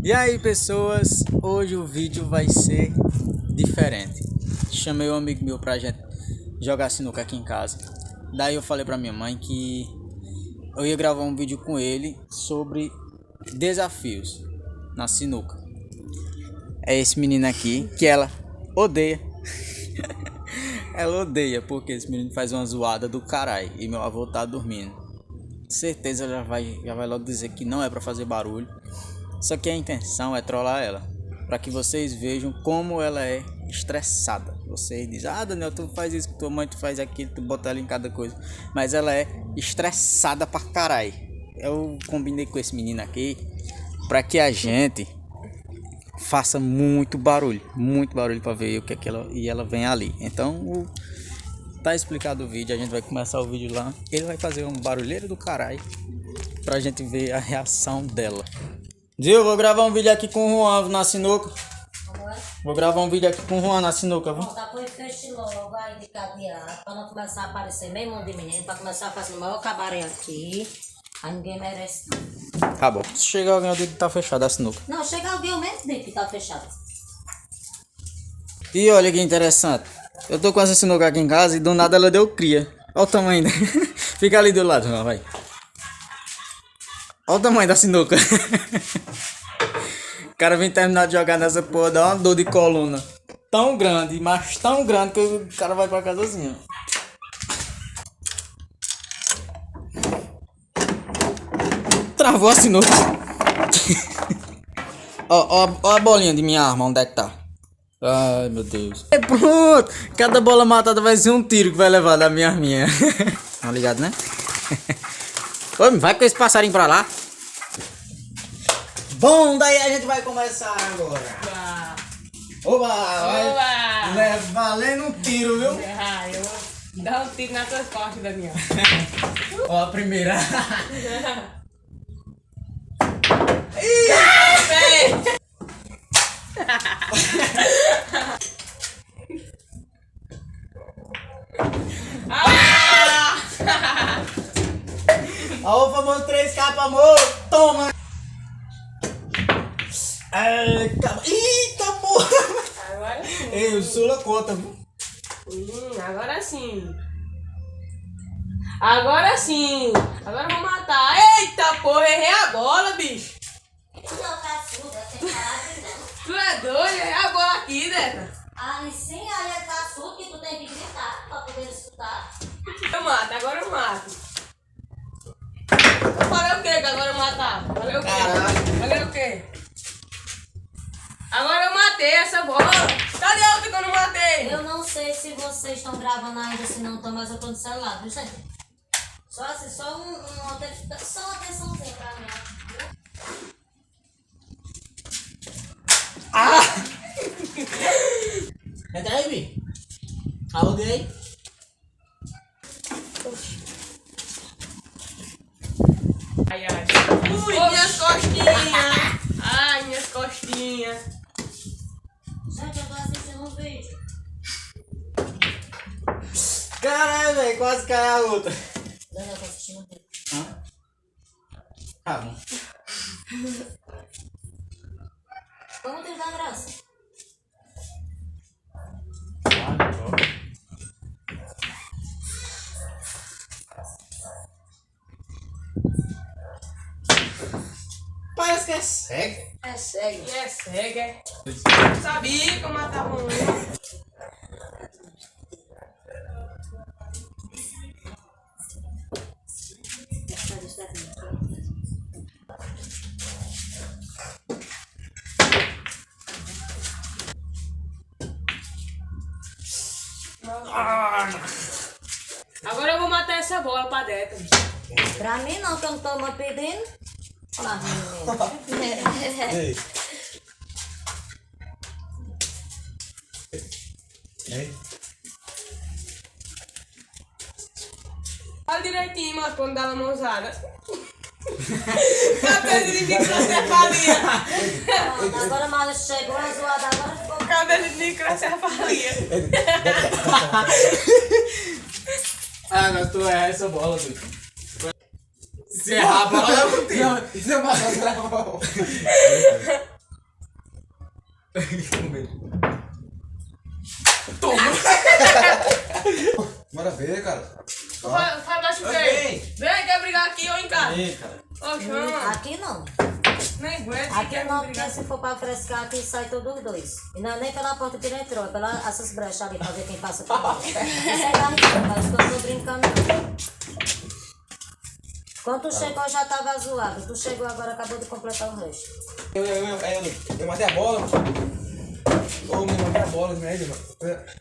E aí pessoas, hoje o vídeo vai ser diferente. Chamei um amigo meu pra gente jogar sinuca aqui em casa. Daí eu falei pra minha mãe que eu ia gravar um vídeo com ele sobre desafios na sinuca. É esse menino aqui que ela odeia. Ela odeia porque esse menino faz uma zoada do caralho e meu avô tá dormindo. Certeza já vai logo dizer que não é pra fazer barulho. Só que a intenção é trollar ela, para que vocês vejam como ela é estressada. Vocês dizem, Daniel, tu faz isso com tua mãe, tu faz aquilo, tu bota ela em cada coisa. Mas ela é estressada pra caralho. Eu combinei com esse menino aqui para que a gente faça muito barulho para ver o que é que ela vem ali. Então, tá explicado o vídeo, a gente vai começar o vídeo lá. Ele vai fazer um barulheiro do caralho pra gente ver a reação dela. Gil, vou gravar um vídeo aqui com o Juan na sinuca. Vou gravar um vídeo aqui com o Juan na sinuca, viu? Depois feche logo aí de cadear, pra não começar a aparecer meio mundo de menino, pra começar a fazer o maior cabaré aqui. Aí ninguém merece não. Tá bom. Se chegar alguém, eu digo que tá fechada a sinuca. Não, chega alguém, eu mesmo digo que tá fechado. E olha que interessante. Eu tô com essa sinuca aqui em casa e do nada ela deu cria. Olha o tamanho dela. Fica ali do lado, Juan, vai. Olha o tamanho da sinuca. O cara vem terminar de jogar nessa porra, dá uma dor de coluna tão grande, mas tão grande que o cara vai pra casa assim, ó. Travou a sinuca. Ó a bolinha de minha arma, onde é que tá? Ai, meu Deus. É pronto. Cada bola matada vai ser um tiro que vai levar da minha arminha. Tá ligado, né? Ô, vai com esse passarinho pra lá. Bom, daí a gente vai começar agora. Oba! Vai valendo um tiro, viu? Dá um tiro nas tuas costas, Daniel. Ó, a primeira. Ó, o famoso 3K, amor. Toma! Eita porra! Agora sim. Ei, o Sula conta, viu? Agora sim. Agora sim. Agora eu vou matar. Eita porra, errei a bola, bicho. Não, tá surda, tem parado não. Tu é doido, errei a bola aqui, né? Aí sim, aí tá surdo que tu tem que gritar pra poder escutar. Eu mato, agora eu mato. Eu falei o quê que agora eu matar? Falei o quê? Caralho. Falei o quê? Agora eu matei essa bola. Cadê a outra que eu não matei? Eu não sei se vocês estão gravando ainda, se não estão, mas eu tô no celular, viu, gente? Só assim, só uma atençãozinha pra mim, viu? Entra aí, Bi. Aonde aí? Ai, ai. Ui, minhas costinhas. Ai, minhas costinhas. Gente, eu tô assistindo um vídeo. Caralho, velho, quase caiu a outra. Daniel, eu tô assistindo um vídeo. Hã? Tá bom. Vamos tentar a graça. Parece que é cego. É cego. É cega, é? Sabia que eu matava um. Agora eu vou matar essa bola pra dentro. Pra mim não, que eu não tô me pedindo. Olha lá, menino. Ei. Ei. Fala direitinho, mas quando dá uma mãozada. Cabelo de microcefalia. Pronto, agora mal chegou a zoada, agora ficou. Cabelo de microcefalia. Mas tu é essa bola, bicho. Se errar a bola, eu não tenho. Não, isso é uma bola. Bora ver, cara. Fala da chuveira. Vem, quer brigar aqui ou em casa? Vem, cara. Ô, chama. Aqui não. Nem aguento. Aqui não, porque se for pra frescar, aqui sai todos os dois. E não é nem pela porta que ele entrou, é pela essas brechas ali pra ver quem passa por lá. Isso é garrinha, mas eu tô brincando não. Quando tu chegou já tava zoado. Tu chegou agora, acabou de completar o resto. Eu matei a bola. Ô, meu, matei a bola, né, mano?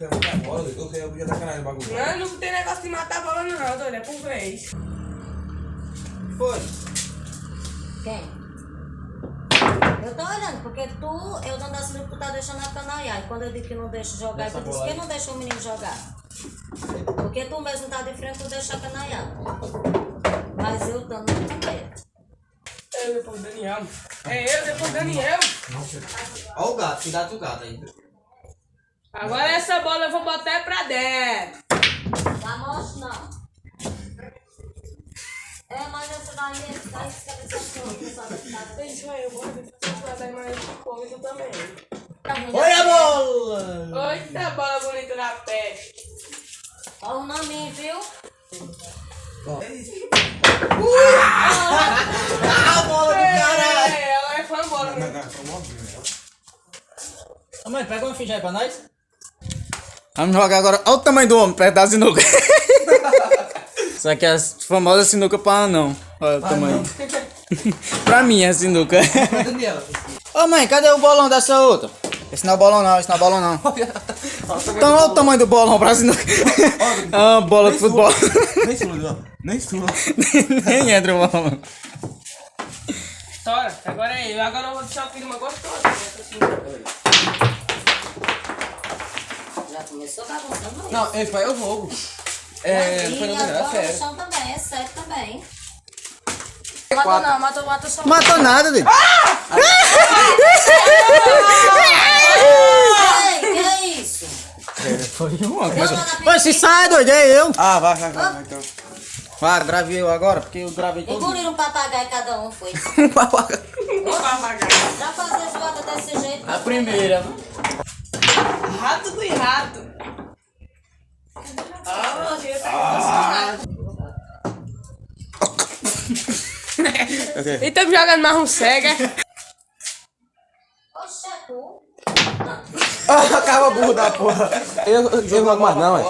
Eu matei a bola, eu podia dar canal no bagulho. Não tem negócio de matar a bola não, doido. É por vez. Foi. Quem? Eu tô olhando, porque eu não desse que tu tá deixando a canaiar. E quando eu digo que não deixo jogar, tu disse que não deixa o menino jogar. Porque tu mesmo tá de frente, tu deixa a canaiar. Mas eu tô muito perto. Eu depois do Daniel. É eu depois do Daniel. Olha o gato, cuidado do gato aí. Agora essa bola eu vou botar pra dentro. Tá morte não. É, mas essa daí fica dessa Isso aí, eu vou fazer mais coisa também. Olha a bola! Eita bola bonita da peste. Olha o nome, viu? A bola do caralho! Ela é fã bola. Ô, mãe, pega uma ficha aí pra nós. Vamos jogar agora. Olha o tamanho do homem perto da sinuca. Isso aqui é a famosa sinuca pra anão. Olha o tamanho. Pra mim é sinuca. Ô mãe, cadê o bolão dessa outra? Esse não é bolão não, esse não é bolão não. Então olha o tamanho do bolão pra sinuca. É uma bola de futebol. Nem sua, nem sua. Nem entra o bolão. Tora, agora é eu. Agora eu vou deixar o clima gostoso. Já começou bagunçando isso. Não, esse vai é o jogo. É, não foi não, E é agora o sério. chão também, é sério também. Matou não, matou só. Matou nada, dele. Ei, que é isso? Foi uma coisa. Ô, se sai, doido, é eu. Ah, vai, então. Vai, gravei eu agora, porque eu gravei todo. Engoliram um papagaio cada um, foi. Papagaio. Já fazer zoada desse jeito. A primeira. Rato do rato. Ah, eu rato. E estamos jogando mais um cega. Oxe, é tu. Ah, acaba burro da porra. Eu não jogo mais não, ué.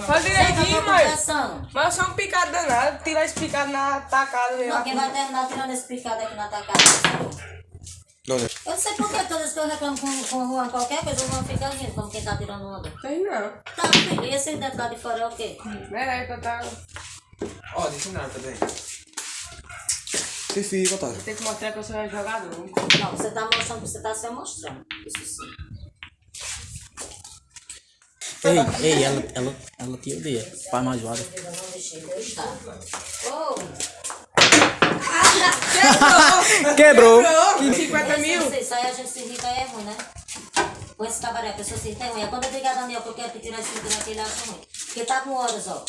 Faz direitinho, mãe. Conversando. Mas eu sou um picado danado. Tirar esse picado na tacada. Não, quem vai terminar tirando esse picado aqui na tua casa. Eu não sei por que todas as que eu reclamo com o Juan, qualquer coisa, o Juan fica rindo, como quem tá tirando onda. Tem não. Tá, filho, e esse dentro lá de fora é o quê? Peraí que eu tava... Ó, deixa eu nada também. Que fica, Otário. Tem que mostrar que eu sou um jogador. Não, você tá mostrando, você tá se mostrando. Isso sim. Ei, ela te odeia. Faz mais zoada. Eu não deixei de eu estar. Ô! Quebrou. 50 mil. Isso aí a gente se irrita é ruim, né? Com esse cabaré, a pessoa se irrita é ruim. É quando eu digo a Daniel que eu quero tirar esse vídeo daqui, ele acha ruim. Porque tá com horas, ó.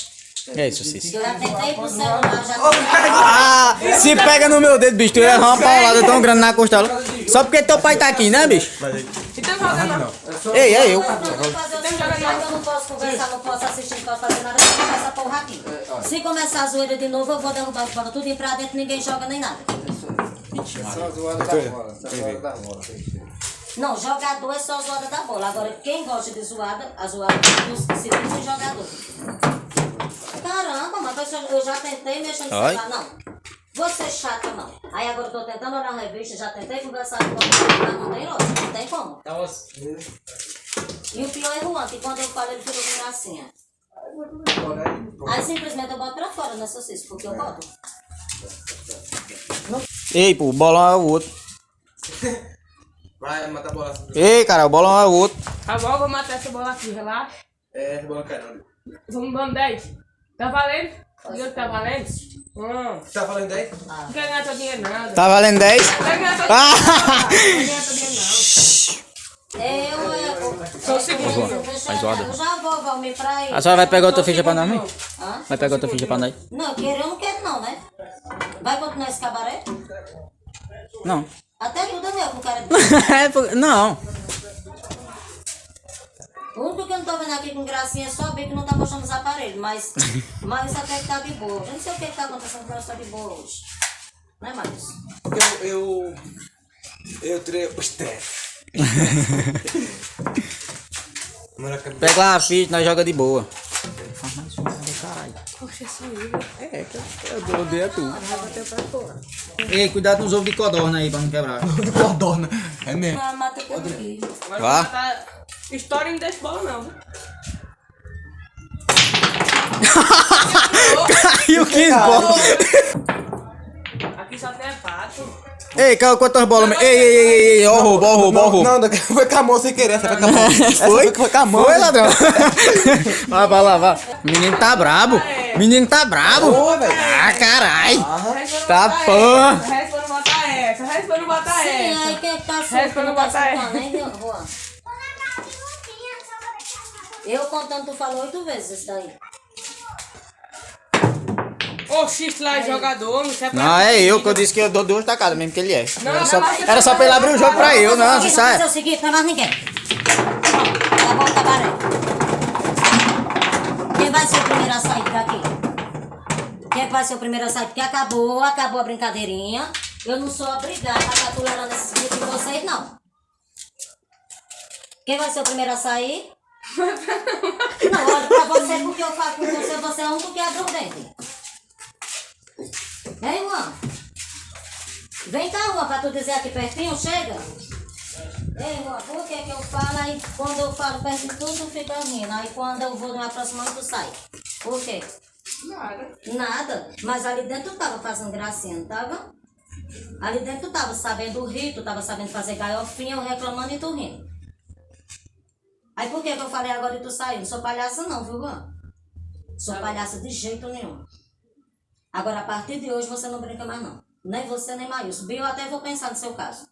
É isso, Cícero. Eu já tentei pro celular, já tentei. Ah, se pega no meu dedo, bicho, tu ia levar uma paulada tão grande na costela. Só porque teu pai tá aqui, né, bicho? Então jogando. Ei, é eu. Eu não posso conversar, não posso assistir, não posso fazer nada, eu vou começar essa porra aqui. Se começar a zoeira de novo, eu vou derrubar de fora tudo e pra dentro ninguém joga nem nada. Só zoada da bola, só zoada da bola. Não, jogador é só zoada da bola. Agora, quem gosta de zoada, a zoada dos ciclistas e jogador. Caramba, mas eu já tentei mexer no Oi? celular, não. Vou ser chata, não. Aí agora eu tô tentando olhar uma revista, já tentei conversar com você, mas não tem lógica, não tem como. E o pior é o Juan, que quando eu falo ele fica com gracinha. Aí simplesmente eu boto pra fora, né, Cícero? Porque eu boto. Ei, pô, o bolão é o outro. Vai, mata a bola assim. Ei, cara, o bolão é o outro. Agora eu vou matar essa bola aqui, relaxa. É, bola caramba. Vamos 10. Tá valendo? Viu que tá valendo? Tá falando 10? Não quer ganhar teu dinheiro nada. Tá valendo 10? Não quer ganhar teu Ah! dinheiro. Não quer ganhar teu dinheiro Sou o segundo. Eu já vou, Valmir, pra aí. A senhora vai pegar outra ficha pra nós, mãe? Hã? Vai pegar outra ficha pra nós? Não, querer eu não quero não, né? Vai continuar esse cabaré? Não. Até ajuda meu com o cara de... Não. tô vendo aqui com gracinha, só bem que não tá mostrando os aparelhos, mas até que tá de boa. Eu não sei o que tá acontecendo com ela, tá de boa hoje. Não é mais? Porque eu tirei o estresse. Pega lá a ficha, nós joga de boa. Poxa, é só eu. Eu odeio tu. Ei, cuidado nos ovos de codorna aí pra não quebrar. Codorna. É mesmo. Ah, mata teu filho. Agora Vá. vou matar. História não deixa bola, não. Viu? Caiu 15 bolas. Aqui só tem pato. Ei, caiu quantas bolas? Ei, ó o roubo. Não, foi com a mão sem querer. Essa foi com a mão. Essa Foi? foi com a mão. Foi, ladrão? Vai lá, vai. Menino tá brabo. Menino tá brabo. Porra, velho. Ah, carai. Resta Tá não botar porra. essa, Resta pra não botar essa. Resta pra não botar Sim, essa. aí quem é que tá Resta pra solto? não Não tá botar soltando, hein, Juan? Eu contando, tu falou 8 vezes isso daí. Ô, X lá é jogador, não serve pra Não, é eu nada. que eu disse que eu dou 2 tacadas mesmo que ele é. Não, Era só pra ele abrir o jogo pra eu, não, você Vamos sabe? fazer o seguinte, não é mais ninguém. Tá bom, cabaré. Quem vai ser o primeiro a sair daqui? Quem vai ser o primeiro a sair? Porque acabou a brincadeirinha. Eu não sou obrigada a estar tolerando esses vídeos de vocês, não. Quem vai ser o primeiro a sair? Não, olha pra você, porque eu falo com você é o único que abre o dente. Hein, Juan? Vem cá, Juan, pra tu dizer aqui pertinho, chega. Ei, Juan, por que que eu falo aí, quando eu falo pertinho, tu fica rindo. Aí quando eu vou me aproximando, tu sai. Por quê? Nada. Nada. Mas ali dentro tu tava fazendo gracinha, não tava? Ali dentro tu tava sabendo rir, tu tava sabendo fazer gaiofinha, eu reclamando e tu rindo. Aí por que que eu falei agora e tu saiu? Não sou palhaça não, viu, Juan? Sou palhaça de jeito nenhum. Agora, a partir de hoje, você não brinca mais, não. Nem você, nem Maílson. Bia, eu até vou pensar no seu caso.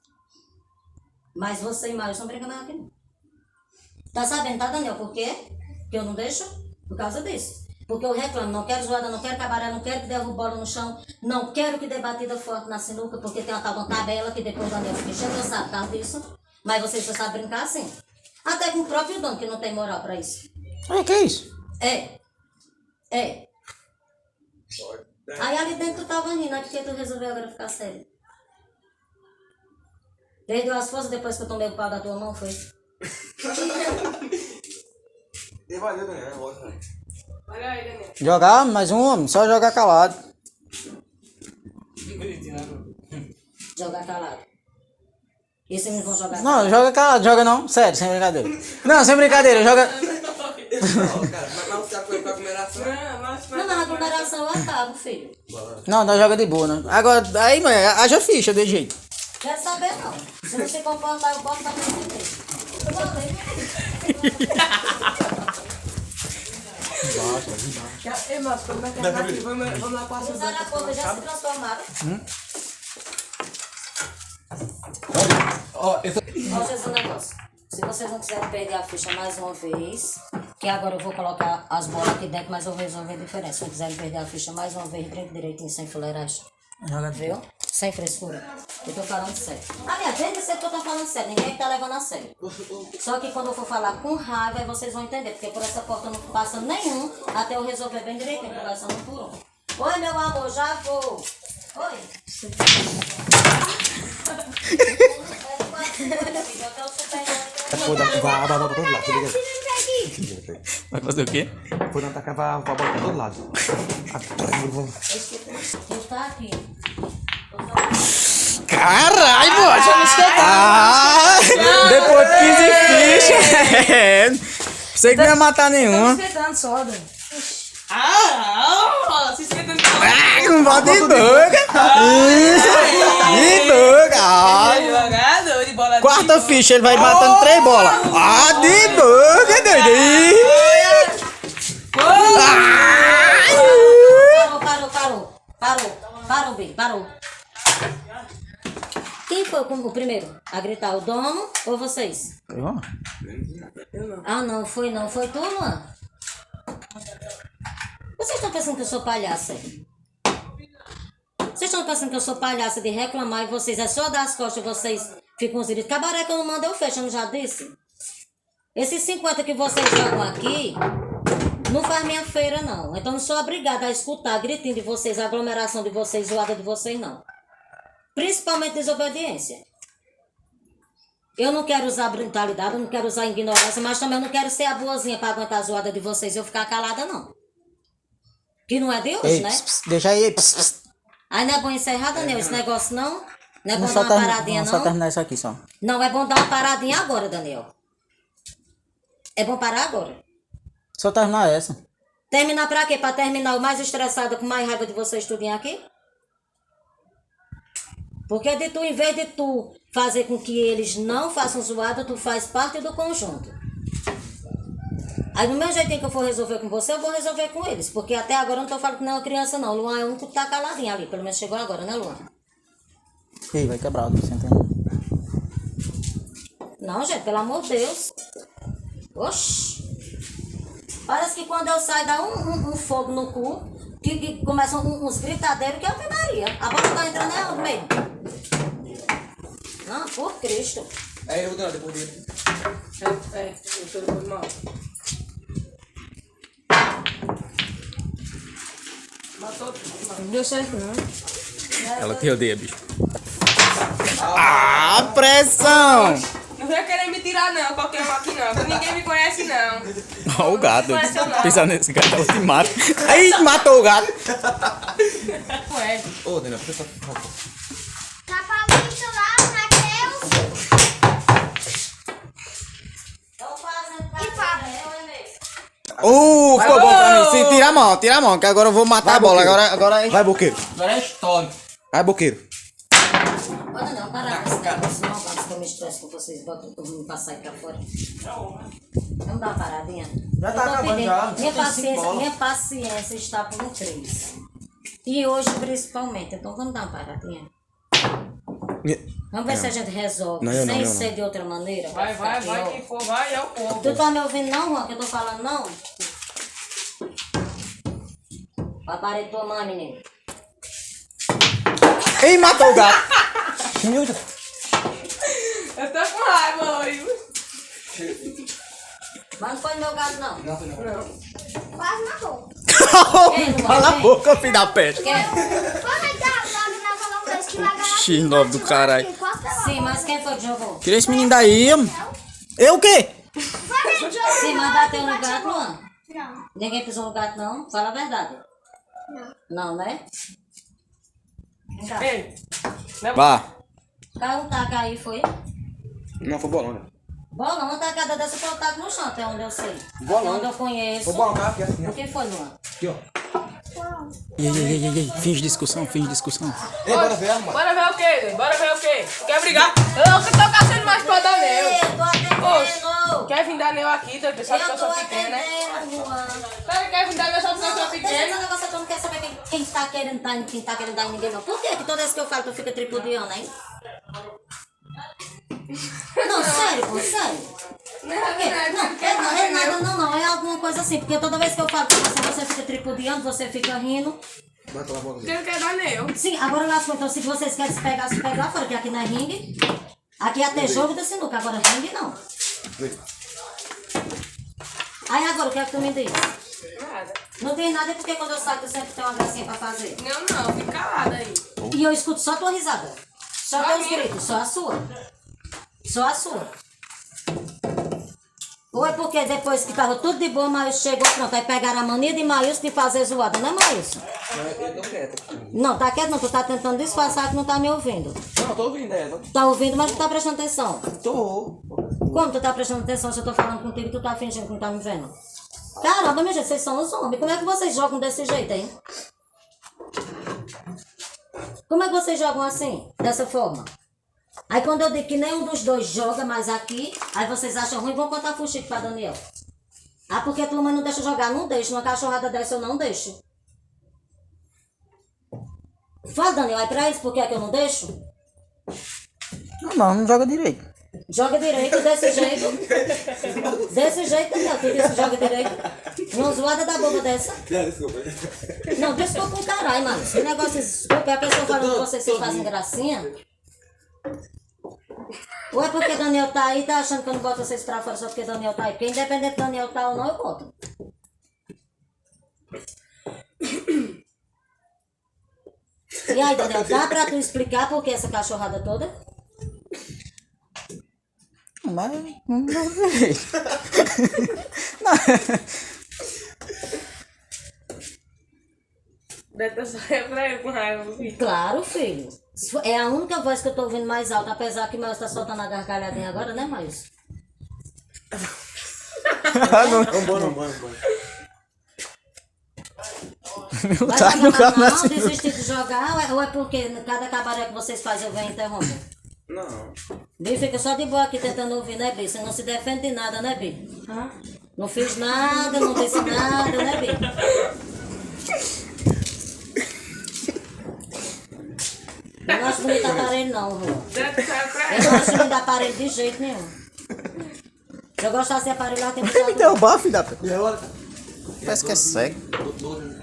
Mas você e Maílson não brincam mais aqui, não. Tá sabendo, tá, Daniel? Por quê? Que eu não deixo? Por causa disso. Porque eu reclamo, não quero zoada, não quero cabaré, não quero que derrube bola no chão, não quero que dê batida forte na sinuca, porque tem uma tal de uma tabela que depois o Daniel fica enchendo o saco por causa disso. Mas vocês só sabem brincar assim. Até com o próprio dono, que não tem moral pra isso. O que é isso? É. Aí ali dentro tu tava rindo, aí porque tu resolveu agora ficar sério. Perdeu as forças depois que eu tomei o pau da tua mão, foi? Valeu, Daniel. Olha aí, Daniel. Jogar mais um, homem, só jogar calado. Jogar calado. E vocês não vão jogar Não, joga calado, joga não. Sério, sem brincadeira. Não, sem brincadeira, joga. Cara, mas você foi pra comer ação. Não, na aglomeração eu acabo, filho. Não, nós joga de boa, né? Agora, aí, mãe, haja ficha de jeito. Quero saber não. Se não se comportar, eu boto pra frente. Eu Ei, mas como é que é aqui? Vamos lá passar Os arapongas já se transformaram. Ó, eu tô... Ó, Jesus, um negócio. Se vocês não quiserem perder a ficha mais uma vez, que agora eu vou colocar as bolas aqui dentro, mas eu vou resolver a diferença. Se não quiserem perder a ficha mais uma vez, brinque direitinho, sem fuleiragem. Joga Viu? Sem frescura. Eu tô falando sério. Aliás, desde sempre que eu tô falando sério, ninguém tá levando a sério. Só que quando eu for falar com raiva, aí vocês vão entender, porque por essa porta não passa nenhum até eu resolver bem direitinho, conversando um por um. Oi, meu amor, já vou. Oi. Foi dar a bola pra todo lado, tá ligado? Vai fazer o quê? Foi dar a bola pra todo lado. Tu tá aqui. Caralho, pô, deixa eu me esquentar. Depois de 15 fichas. Sei que não ia matar nenhuma. esquentando soda. Se esquentando. Não bota de boca. De boca. Jogador de bola. Quarta ficha, ele vai matando 3 bolas. Ah, de boca, doido. Parou, bem, parou. Quem foi o primeiro a gritar? O dono ou vocês? Ah, não, foi tu, Luan? Vocês estão pensando que eu sou palhaça? Vocês estão pensando que eu sou palhaça de reclamar e vocês é só dar as costas e vocês ficam os gritos. Cabaré que eu não mando, eu fecho, eu não já disse? Esses 50 que vocês jogam aqui, não faz minha feira, não. Então não sou obrigada a escutar gritinho de vocês, a aglomeração de vocês, zoada de vocês, não. Principalmente desobediência. Eu não quero usar brutalidade, eu não quero usar ignorância, mas também eu não quero ser a boazinha para aguentar a zoada de vocês e eu ficar calada, não. Que não é de hoje, Ei, né? deixa aí. Aí não é bom encerrar, Daniel, esse negócio não. Não é bom Só dar uma paradinha, só não. terminar isso aqui, só. Não, é bom dar uma paradinha agora, Daniel. É bom parar agora. Só terminar essa. Terminar pra quê? Pra terminar o mais estressado, com mais raiva de vocês tudinho aqui? Porque de tu, em vez de tu fazer com que eles não façam zoada, tu faz parte do conjunto. Aí do meu jeitinho que eu for resolver com você, eu vou resolver com eles. Porque até agora eu não tô falando que não é uma criança, não. O Luan é o único que tá caladinho ali. Pelo menos chegou agora, né, Luan? Ih, vai quebrar, você entende? Não, gente, pelo amor de Deus. Oxi. Parece que quando eu saio dá um fogo no cu, que começam uns gritadeiros que é Ave Maria. A bola tá entrando é onde mesmo? Não, por Cristo. Aí eu vou dar depois dele. Eu tô depois mal. Matou tudo, mano. Não deu certo, não. Ela te odeia, bicho. Ah, pressão! Não venha querer me tirar, não, qualquer um aqui, não. Que ninguém me conhece, não. Olha o gato. Não conhece eu não. Pensa nesse gato, ela te mata. Aí, matou o gato. Ué. Ô, Daniel, por favor. Tá falando lá, Matheus? E Fábio? Ficou bom pra mim. Sim, tira a mão, que agora eu vou matar a bola. Agora é. Vai, Boqueiro. Agora é história. Vai, Boqueiro. Olha não, para com esse negócio não, antes que eu me estresse com vocês, botam todo mundo pra sair pra fora. Vamos dar uma paradinha? Já tá Eu tô acabando pedindo. já, Minha tem 5 bolas. minha paciência está por um 3. E hoje principalmente, então vamos dar uma paradinha? Vamos ver se a gente resolve, Não, eu não, sem eu não. ser de outra maneira. Vai, ficar vai, pior. quem for, vai, é o povo. Tu tá me ouvindo não, Juan, que eu tô falando não? Paparei tua mãe, menino. Ei, matou o gato. Eu tô com raiva hoje. Mas não foi meu gato não. Quase matou. Cala a boca, filho da peste. Quem? Quando ele tá logo na falando pra que vai ganhar. X9 do caralho. Sim, mas quem foi que jogou? Tira esse menino daí. Eu o quê? Sim, mas bateu no gato, Luan? Não. Ninguém pisou no gato não? Fala a verdade. Não, né? Então, Ei, Vá. caiu um taco aí, foi? Não, foi bolão, né? Bola, uma tacada dessa foi o taco no chão, até onde eu sei. Bolão. Até onde eu conheço. Foi bolão, cara, aqui assim, O ó. que foi, Luan? Aqui, ó. Ei. Finge discussão. Ei, bora ver, mano. bora ver o quê? Bora ver o quê? Quer brigar? Eu que tô caçando mais pra Daniel. Ei, tô atendendo! Quer vir Daniel aqui, tu sabe que eu Eu sou tô pequena, né? atendendo, Luan. Quer vir Daniel só porque eu sou Esse pequena? negócio tu não quer saber quem tá querendo dar em quem tá querendo dar em ninguém, não. Por que toda vez que eu falo tu fica tripudiando, hein? Não, sério, pô, sério. Não, é nada, não, é alguma coisa assim. Porque toda vez que eu falo com você fica tripudiando, você fica rindo. Vai pela bola. Quem quer Daniel? Sim, agora lascou, então se vocês querem se pegar lá fora, que aqui não é ringue. Aqui é até jogo de sinuca, agora ringue não. Vem. Aí agora, o que é que tu me diz? Nada. Não tem nada porque quando eu saio tu sempre tem uma gracinha pra fazer. Não, fica calada aí. E eu escuto só tua risada. Só A teus minha. gritos, só a sua. Só a sua. Ou é porque depois que tava tudo de boa, Maílson chegou, pronto, aí pegaram a mania de Maílson de fazer zoada, não é, Maílson? Eu tô quieto. Não, tá quieto não, tu tá tentando disfarçar que não tá me ouvindo. Não, tô ouvindo, Tá ouvindo, mas tu tá prestando atenção. Tô. Como tu tá prestando atenção se eu tô falando contigo e tu tá fingindo que não tá me vendo? Caramba, minha gente, vocês são os homens. Como é que vocês jogam desse jeito, hein? Como é que vocês jogam assim, dessa forma? Aí quando eu digo que nenhum dos dois joga mais aqui, aí vocês acham ruim, vão contar fuxico pra Daniel. Ah, porque a turma não deixa jogar, não deixa. Uma cachorrada dessa eu não deixo. Fala, Daniel, aí pra eles por que é que eu não deixo? Não joga direito. Joga direito desse jeito. Desse jeito, Daniel. Tu disse que joga direito. Uma zoada da boca dessa. Desculpa. Não, desculpa um caralho, mano. Esse negócio, desculpa, a pessoa falando que vocês fazem gracinha. Ou é porque Daniel tá aí, tá achando que eu não boto vocês pra fora só porque Daniel tá aí? Porque independente de Daniel tá ou não, eu boto. E aí, Daniel, dá pra tu explicar por que essa cachorrada toda? Mas não vejo. Deve só é pra ele com raiva. Claro, filho. É a única voz que eu tô ouvindo mais alta, apesar que o meu tá soltando a gargalhadinha agora, né, Maílson? Vambora. Vai Tá no jogar não, assim. desistir de jogar, ou é porque cada cabaré que vocês fazem eu venho interromper? Não. Bi fica só de boa aqui tentando ouvir, né, Bi? Você não se defende de nada, né, Bi? Não fiz nada, não disse nada, né, Bi? Eu não acho bonito aparelho, não, Rô. Deve sair pra Eu não acho bonito aparelho de jeito nenhum. Se eu gostasse de aparelho, lá tem que Me derrubar, filho da puta. E agora? Parece que é cego.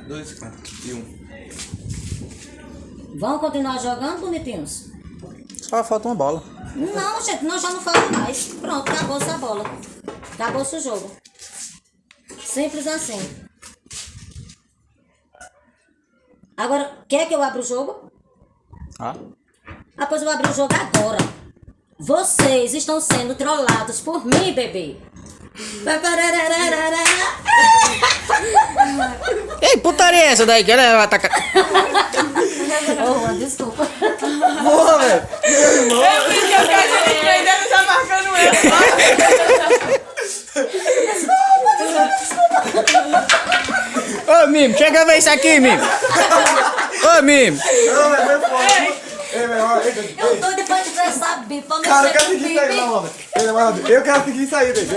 2 e 1. Vão continuar jogando, bonitinhos? Só falta uma bola. Não, gente, não, já não falo mais. Pronto, acabou-se a bola. Acabou-se o jogo. Simples assim. Agora, quer que eu abra o jogo? Ah? Ah, pois eu abri o jogo agora. Vocês estão sendo trollados por mim, bebê. Ei, putaria é essa daí? Que ela vai atacar. Oh, desculpa. Porra, velho. Eu vi que eu quero de prender, tá marcando ele. Ô, Mimo, chega a ver isso aqui, Mimo. Ô, Mimo. Não, mas foi foda. Ei, meu irmão, Eu tô depois de essa bipa, pra cara, eu mexer quero com seguir isso aí, bibi. não, mano. Ei, mano, eu quero seguir isso aí, velho.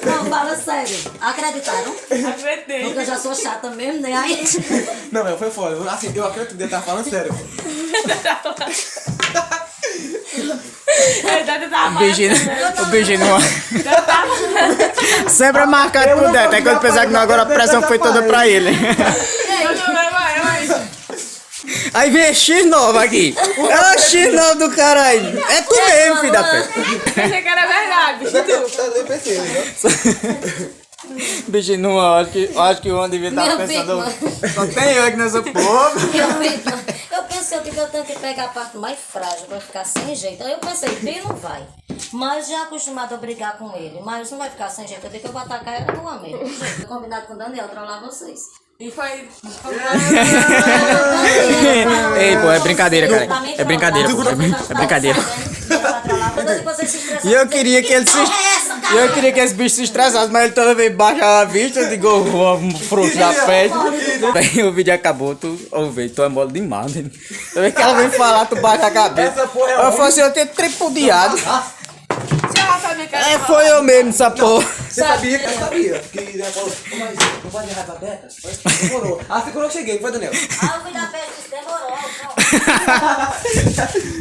Não, fala sério. Acreditaram? Acreditei. Porque eu já sou chata mesmo, né? Aí... Não, velho, foi foda. Assim, eu acredito que ele tá falando sério. O beijo não. Sempre é marcado por dentro. É quando pensar que não, agora a pressão foi toda pra ele. Aí vem a X9 aqui. É a X9 do caralho. É tu mesmo, filho da puta. Pensei que era verdade, bicho. Eu pensei, né? Beijo não, acho que o Juan devia estar Meu pensando. vítima. Só tem eu aqui nessa porra. Eu pensei que eu tenho que pegar a parte mais frágil pra ficar sem jeito. Aí eu pensei, Bi não vai. Mas já acostumado a brigar com ele. Mas não vai ficar sem jeito. Eu digo que eu vou atacar ela no amigo. Combinado com o Daniel, trollar vocês. E foi. Ei, pô, é brincadeira, cara. É brincadeira, pô. É brincadeira. E eu queria que ele se. E eu queria que esse bicho se estressasse, mas ele toda vez baixava a vista, eu digo, um fruto da peste. Daí o vídeo acabou, tu ouve, tu é mole demais, né? Toda vez que ela vem falar, tu baixa a cabeça. Essa porra é Eu falei assim, eu tenho tripudiado. Se ela sabia que era. É, foi eu mesmo, essa porra. Você sabia que eu sabia. Que já falou, mas não pode errar a beta? Demorou. Ah, você quando eu cheguei, foi, Daniel? Ah, eu fui da festa, demorou.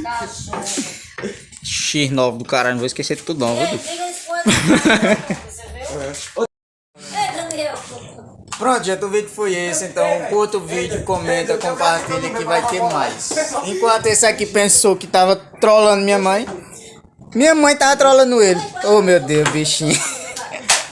Cachorro. X9 do caralho, não vou esquecer de tudo não, Ei, viu? diga isso pra você viu? Ei, Daniel. Pronto, gente, o vídeo foi esse, então curta o vídeo, comenta, compartilha que vai ter mais. Enquanto esse aqui pensou que tava trollando minha mãe tava trollando ele. Oh meu Deus, bichinho.